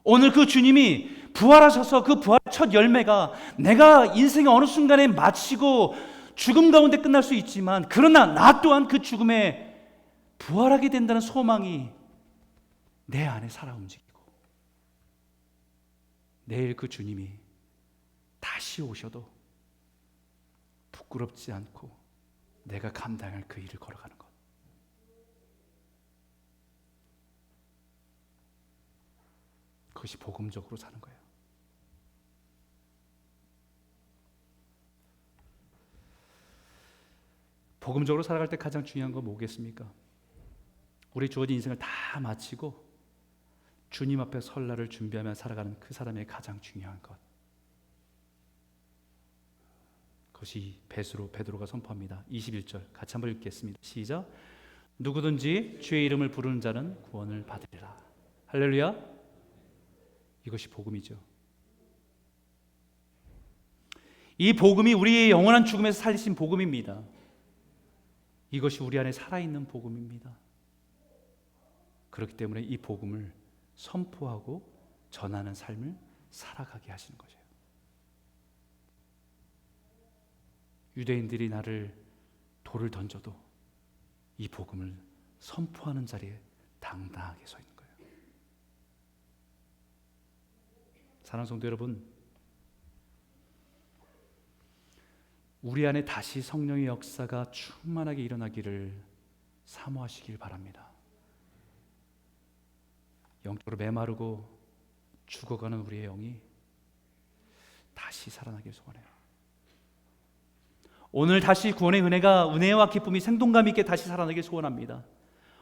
오늘 그 주님이 부활하셔서 그 부활 첫 열매가 내가 인생의 어느 순간에 마치고 죽음 가운데 끝날 수 있지만 그러나 나 또한 그 죽음에 부활하게 된다는 소망이 내 안에 살아 움직이고 내일 그 주님이 다시 오셔도 부끄럽지 않고 내가 감당할 그 일을 걸어가는 것. 그것이 복음적으로 사는 거예요. 복음적으로 살아갈 때 가장 중요한 건 뭐겠습니까? 우리 주어진 인생을 다 마치고 주님 앞에 설날을 준비하며 살아가는 그 사람의 가장 중요한 것. 그것이 베드로가 선포합니다. 21절 같이 한번 읽겠습니다. 시작. 누구든지 주의 이름을 부르는 자는 구원을 받으리라. 할렐루야. 이것이 복음이죠. 이 복음이 우리의 영원한 죽음에서 살리신 복음입니다. 이것이 우리 안에 살아있는 복음입니다. 그렇기 때문에 이 복음을 선포하고 전하는 삶을 살아가게 하시는 거죠. 유대인들이 나를 돌을 던져도 이 복음을 선포하는 자리에 당당하게 서 있는 거예요. 사랑하는 성도 여러분, 우리 안에 다시 성령의 역사가 충만하게 일어나기를 사모하시길 바랍니다. 영적으로 메마르고 죽어가는 우리의 영이 다시 살아나길 소원해요. 오늘 다시 구원의 은혜와 기쁨이 생동감 있게 다시 살아나길 소원합니다.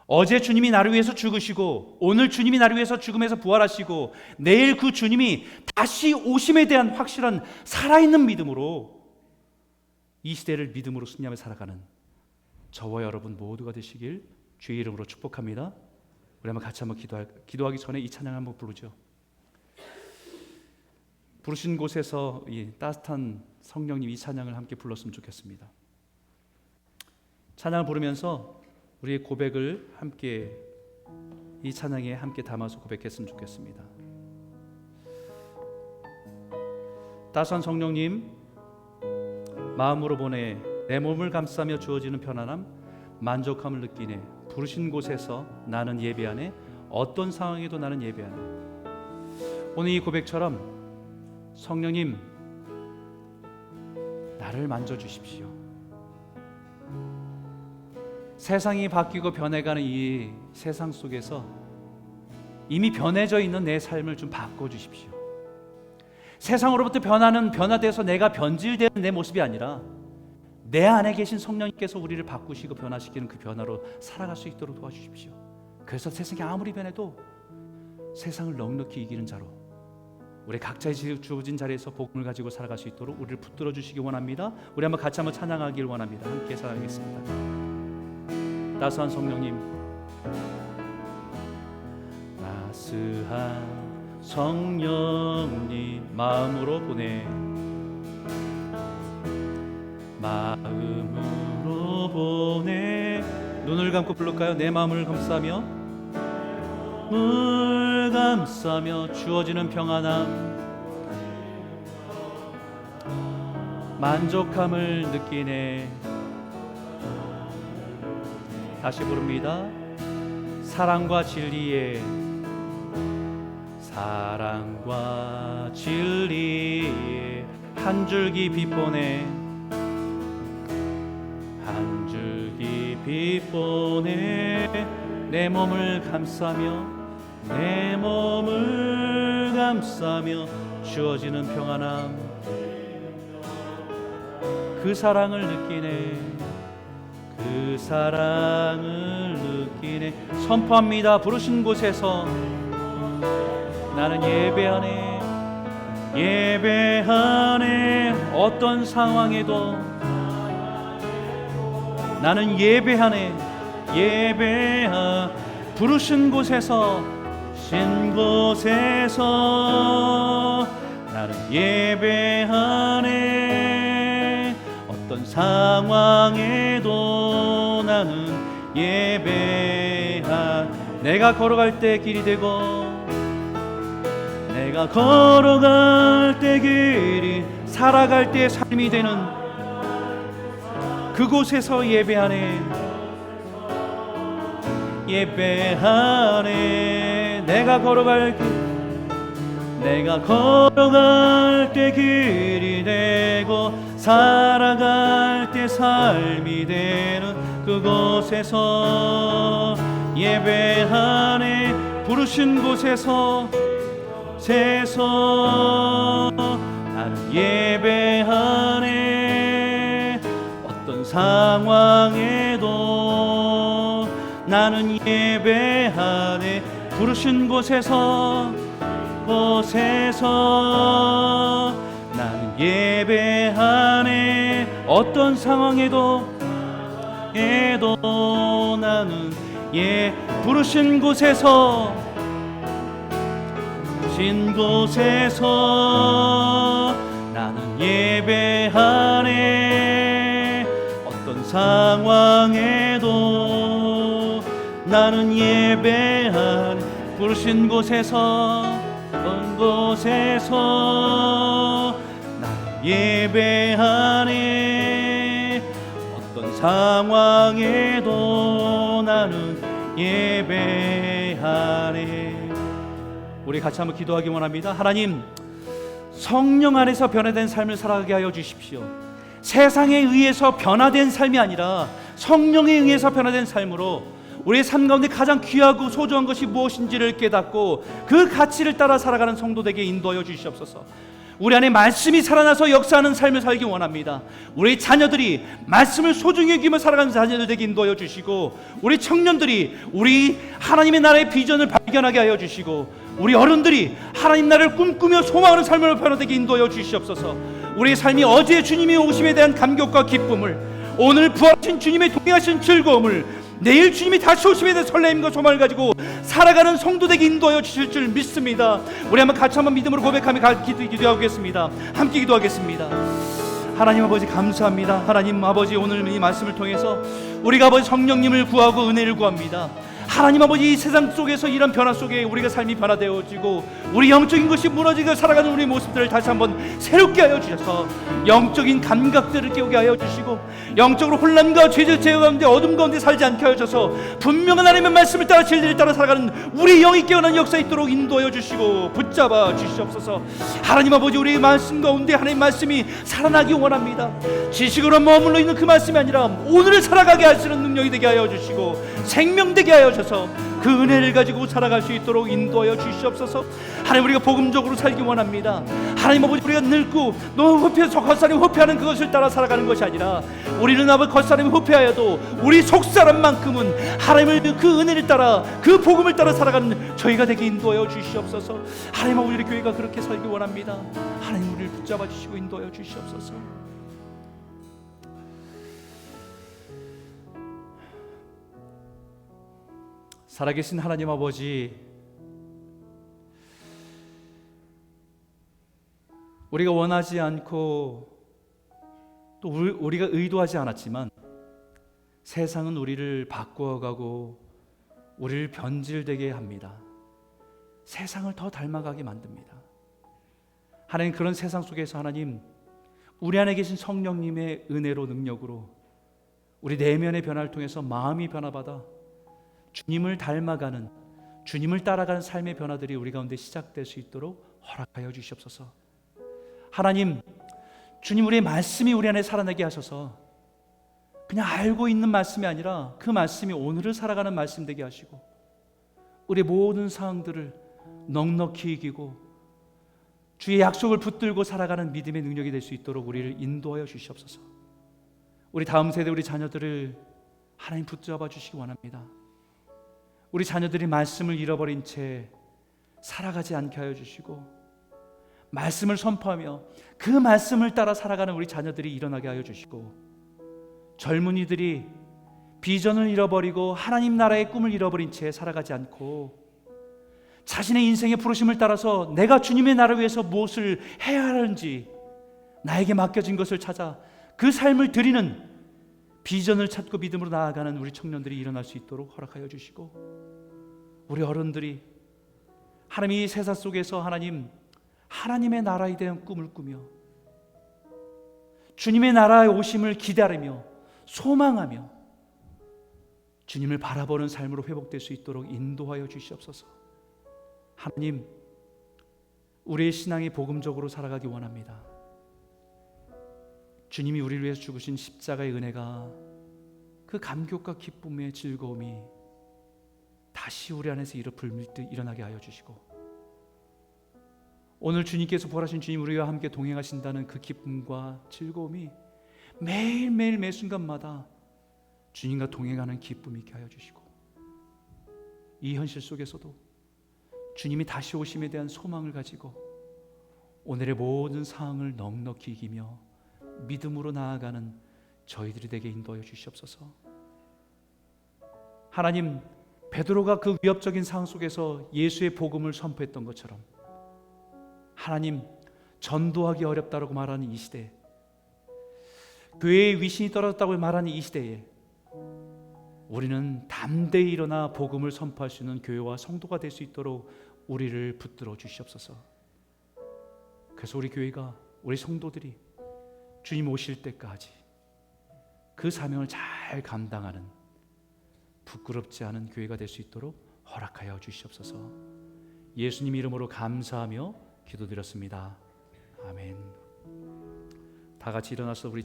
어제 주님이 나를 위해서 죽으시고 오늘 주님이 나를 위해서 죽음에서 부활하시고 내일 그 주님이 다시 오심에 대한 확실한 살아있는 믿음으로 이 시대를 믿음으로 승리하며 살아가는 저와 여러분 모두가 되시길 주의 이름으로 축복합니다. 우리 한번 같이 한번 기도하기 전에 이 찬양 한번 부르죠. 부르신 곳에서 이 따뜻한 성령님 이 찬양을 함께 불렀으면 좋겠습니다. 찬양을 부르면서 우리의 고백을 함께 이 찬양에 함께 담아서 고백했으면 좋겠습니다. 따스한 성령님, 마음으로 보내 내 몸을 감싸며 주어지는 편안함, 만족함을 느끼네. 부르신 곳에서 나는 예배하네. 어떤 상황에도 나는 예배하네. 오늘 이 고백처럼 성령님, 나를 만져주십시오. 세상이 바뀌고 변해가는 이 세상 속에서 이미 변해져 있는 내 삶을 좀 바꿔주십시오. 세상으로부터 변화돼서 내가 변질되는 내 모습이 아니라 내 안에 계신 성령님께서 우리를 바꾸시고 변화시키는 그 변화로 살아갈 수 있도록 도와주십시오. 그래서 세상이 아무리 변해도 세상을 넉넉히 이기는 자로 우리 각자의 주어진 자리에서 복음을 가지고 살아갈 수 있도록 우리를 붙들어 주시기 원합니다. 우리 한번 같이 한번 찬양하길 원합니다. 함께 찬양하겠습니다. 따스한 성령님, 따스한 성령님 마음으로 보내, 마음으로 보내. 눈을 감고 부를까요? 내 마음을 감싸며, 물 감싸며 주어지는 평안함, 만족함을 느끼네. 다시 부릅니다. 사랑과 진리에, 사랑과 진리에 한 줄기 빛 보내, 한 줄기 빛 보내. 내 몸을 감싸며, 내 몸을 감싸며 주어지는 평안함, 그 사랑을 느끼네. 그 사랑을 느끼네. 선포합니다. 부르신 곳에서 나는 예배하네, 예배하네. 어떤 상황에도 나는 예배하네, 예배하. 부르신 곳에서, 신 곳에서 나는 예배하네. 어떤 상황에도 나는 예배하. 내가 걸어갈 때 길이 되고, 내가 걸어갈 때 길이, 살아갈 때 삶이 되는 그곳에서 예배하네, 예배하네. 내가 걸어갈 길, 내가 걸어갈 때 길이 되고 살아갈 때 삶이 되는 그곳에서 예배하네. 부르신 곳에서 나는 예배하네. 어떤 상황에도 나는 예배하네. 부르신 곳에서 나는 예배하네. 어떤 상황에도 나는 부르신 곳에서, 신 곳에서 나는 예배하네. 어떤 상황에도 나는 예배하네. 부르신 곳에서 어느 곳에서 나는 예배하네. 어떤 상황에도 나는 예배하네. 우리 같이 한번 기도하기 원합니다. 하나님, 성령 안에서 변화된 삶을 살아가게 하여 주십시오. 세상에 의해서 변화된 삶이 아니라 성령에 의해서 변화된 삶으로 우리의 삶 가운데 가장 귀하고 소중한 것이 무엇인지를 깨닫고 그 가치를 따라 살아가는 성도되게 인도하여 주시옵소서. 우리 안에 말씀이 살아나서 역사하는 삶을 살기 원합니다. 우리 자녀들이 말씀을 소중히 여기며 살아가는 자녀들 되게 인도하여 주시고, 우리 청년들이 우리 하나님의 나라의 비전을 발견하게 하여 주시고, 우리 어른들이 하나님 나라를 꿈꾸며 소망하는 삶으로 변화되게 인도하여 주시옵소서. 우리의 삶이 어제 주님이 오심에 대한 감격과 기쁨을, 오늘 부활하신 주님의 동행하신 즐거움을, 내일 주님이 다시 오심에 대한 설렘과 소망을 가지고 살아가는 성도되게 인도하여 주실 줄 믿습니다. 우리 같이 한번 믿음으로 고백하며 기도하겠습니다. 함께 기도하겠습니다. 하나님 아버지 감사합니다. 하나님 아버지, 오늘 이 말씀을 통해서 우리가 아버지 성령님을 구하고 은혜를 구합니다. 하나님 아버지, 이 세상 속에서 이런 변화 속에 우리가 삶이 변화되어지고 우리 영적인 것이 무너지고 살아가는 우리 모습들을 다시 한번 새롭게 하여 주셔서 영적인 감각들을 깨우게 하여 주시고, 영적으로 혼란과 죄질 제어 가운데 어둠 가운데 살지 않게 하여 주셔서 분명한 하나님의 말씀을 따라 진리를 따라 살아가는 우리 영이 깨어난 역사 있도록 인도하여 주시고 붙잡아 주시옵소서. 하나님 아버지, 우리의 말씀 가운데 하나님의 말씀이 살아나기 원합니다. 지식으로 머물러 있는 그 말씀이 아니라 오늘을 살아가게 하시는 능력이 되게 하여 주시고 생명되게 하여 주셔서 그 은혜를 가지고 살아갈 수 있도록 인도하여 주시옵소서. 하나님, 우리가 복음적으로 살기 원합니다. 하나님 아버지, 우리가 늙고 너무 회피해서 겉사람이 회피하는 그것을 따라 살아가는 것이 아니라 우리는 아버지 겉사람이 회피하여도 우리 속사람만큼은 하나님의 그 은혜를 따라 그 복음을 따라 살아가는 저희가 되게 인도하여 주시옵소서. 하나님 아버지, 우리 교회가 그렇게 살기 원합니다. 하나님, 우리를 붙잡아 주시고 인도하여 주시옵소서. 살아계신 하나님 아버지, 우리가 원하지 않고 또 우리가 의도하지 않았지만 세상은 우리를 바꾸어가고 우리를 변질되게 합니다. 세상을 더 닮아가게 만듭니다. 하나님, 그런 세상 속에서 하나님, 우리 안에 계신 성령님의 은혜로 능력으로 우리 내면의 변화를 통해서 마음이 변화받아 주님을 닮아가는, 주님을 따라가는 삶의 변화들이 우리 가운데 시작될 수 있도록 허락하여 주시옵소서. 하나님, 주님, 우리의 말씀이 우리 안에 살아나게 하셔서 그냥 알고 있는 말씀이 아니라 그 말씀이 오늘을 살아가는 말씀 되게 하시고 우리의 모든 상황들을 넉넉히 이기고 주의 약속을 붙들고 살아가는 믿음의 능력이 될 수 있도록 우리를 인도하여 주시옵소서. 우리 다음 세대, 우리 자녀들을 하나님 붙잡아 주시기 원합니다. 우리 자녀들이 말씀을 잃어버린 채 살아가지 않게 하여 주시고, 말씀을 선포하며 그 말씀을 따라 살아가는 우리 자녀들이 일어나게 하여 주시고, 젊은이들이 비전을 잃어버리고 하나님 나라의 꿈을 잃어버린 채 살아가지 않고 자신의 인생의 부르심을 따라서 내가 주님의 나라를 위해서 무엇을 해야 하는지 나에게 맡겨진 것을 찾아 그 삶을 드리는 비전을 찾고 믿음으로 나아가는 우리 청년들이 일어날 수 있도록 허락하여 주시고, 우리 어른들이 하나님 이 세상 속에서 하나님의 나라에 대한 꿈을 꾸며 주님의 나라의 오심을 기다리며 소망하며 주님을 바라보는 삶으로 회복될 수 있도록 인도하여 주시옵소서. 하나님, 우리의 신앙이 복음적으로 살아가기 원합니다. 주님이 우리를 위해서 죽으신 십자가의 은혜가, 그 감격과 기쁨의 즐거움이 다시 우리 안에서 일어나게 하여 주시고, 오늘 주님께서 부활하신 주님 우리와 함께 동행하신다는 그 기쁨과 즐거움이 매일매일 매 순간마다 주님과 동행하는 기쁨이 있게 하여 주시고, 이 현실 속에서도 주님이 다시 오심에 대한 소망을 가지고 오늘의 모든 상황을 넉넉히 이기며 믿음으로 나아가는 저희들이 되게 인도하여 주시옵소서. 하나님, 베드로가 그 위협적인 상황 속에서 예수의 복음을 선포했던 것처럼 하나님, 전도하기 어렵다라고 말하는 이 시대, 교회의 위신이 떨어졌다고 말하는 이 시대에 우리는 담대히 일어나 복음을 선포할 수 있는 교회와 성도가 될 수 있도록 우리를 붙들어 주시옵소서. 그래서 우리 교회가, 우리 성도들이 주님 오실 때까지 그 사명을 잘 감당하는 부끄럽지 않은 교회가 될 수 있도록 허락하여 주시옵소서. 예수님 이름으로 감사하며 기도드렸습니다. 아멘. 다 같이 일어나서 우리